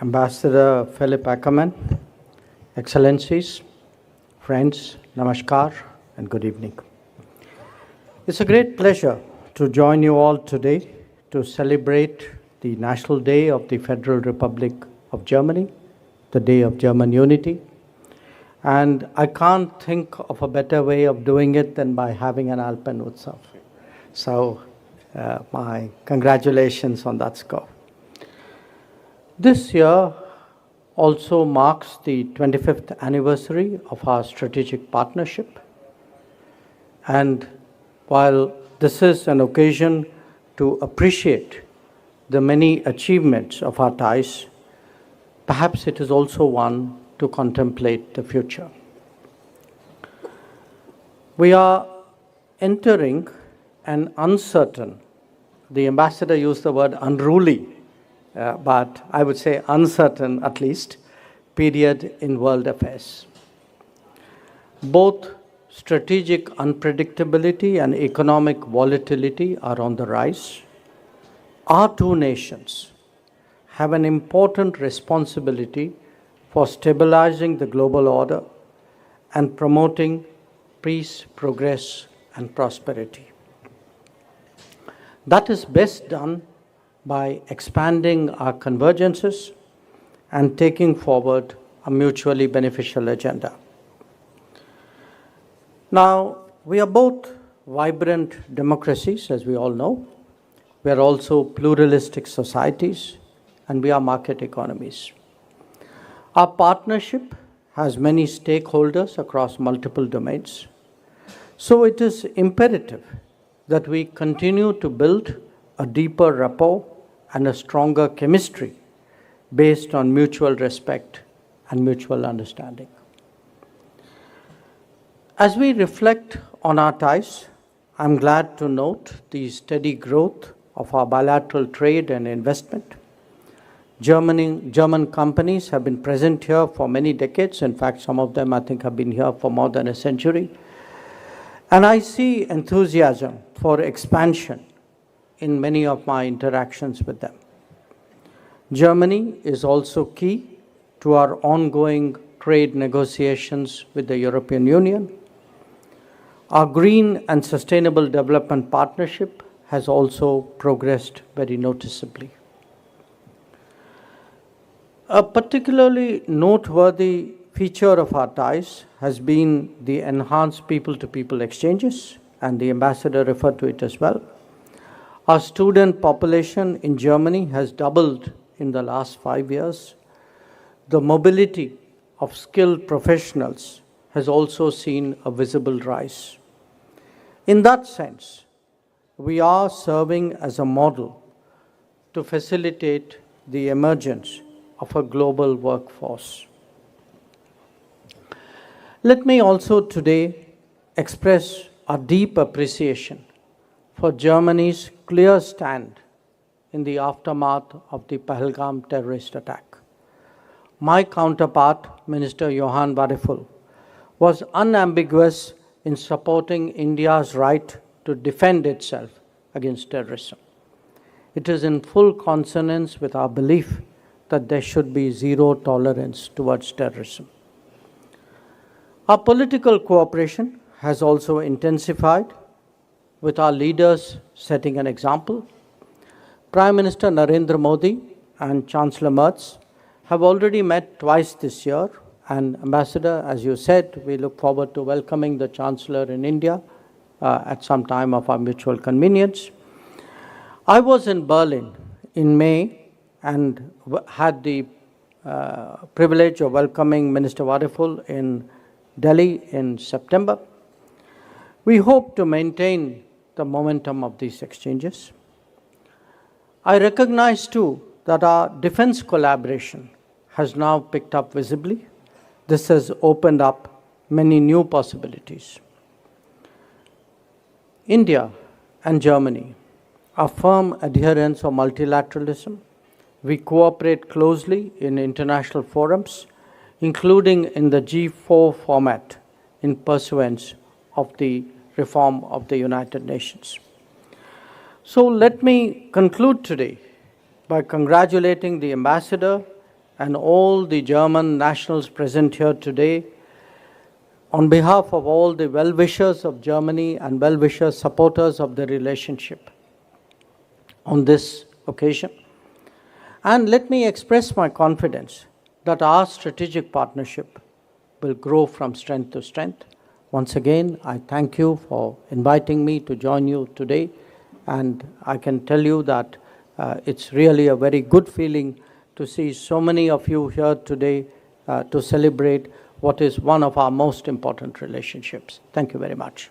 Ambassador Philip Ackerman, Excellencies, friends, Namaskar, and good evening. It's a great pleasure to join you all today to celebrate the National Day of the Federal Republic of Germany, the Day of German Unity. And I can't think of a better way of doing it than by having an Alpen Utsav. So my congratulations on that score. This year also marks the 25th anniversary of our strategic partnership. And while this is an occasion to appreciate the many achievements of our ties, perhaps it is also one to contemplate the future. We are entering an uncertain, the ambassador used the word unruly, but I would say uncertain at least, period in world affairs. Both strategic unpredictability and economic volatility are on the rise. Our two nations have an important responsibility for stabilizing the global order and promoting peace, progress, and prosperity. That is best done by expanding our convergences and taking forward a mutually beneficial agenda. Now, we are both vibrant democracies, as we all know. We are also pluralistic societies, and we are market economies. Our partnership has many stakeholders across multiple domains. So it is imperative that we continue to build a deeper rapport and a stronger chemistry based on mutual respect and mutual understanding. As we reflect on our ties, I'm glad to note the steady growth of our bilateral trade and investment. German companies have been present here for many decades. In fact, some of them, I think, have been here for more than a century. And I see enthusiasm for expansion in many of my interactions with them. Germany is also key to our ongoing trade negotiations with the European Union. Our green and sustainable development partnership has also progressed very noticeably. A particularly noteworthy feature of our ties has been the enhanced people-to-people exchanges, and the ambassador referred to it as well. Our student population in Germany has doubled in the last 5 years. The mobility of skilled professionals has also seen a visible rise. In that sense, we are serving as a model to facilitate the emergence of a global workforce. Let me also today express our deep appreciation for Germany's clear stand in the aftermath of the Pahalgam terrorist attack. My counterpart, Minister Johann Wadephul, was unambiguous in supporting India's right to defend itself against terrorism. It is in full consonance with our belief that there should be zero tolerance towards terrorism. Our political cooperation has also intensified, with our leaders setting an example. Prime Minister Narendra Modi and Chancellor Merz have already met twice this year, and Ambassador, as you said, we look forward to welcoming the Chancellor in India at some time of our mutual convenience. I was in Berlin in May and had the privilege of welcoming Minister Wadephul in Delhi in September. We hope to maintain the momentum of these exchanges. I recognize too that our defense collaboration has now picked up visibly. This has opened up many new possibilities. India and Germany are firm adherents of multilateralism. We cooperate closely in international forums, including in the G4 format in pursuance of the reform of the United Nations. So let me conclude today by congratulating the ambassador and all the German nationals present here today, on behalf of all the well-wishers of Germany and well-wishers, supporters of the relationship on this occasion. And let me express my confidence that our strategic partnership will grow from strength to strength. Once again, I thank you for inviting me to join you today, and I can tell you that it's really a very good feeling to see so many of you here today to celebrate what is one of our most important relationships. Thank you very much.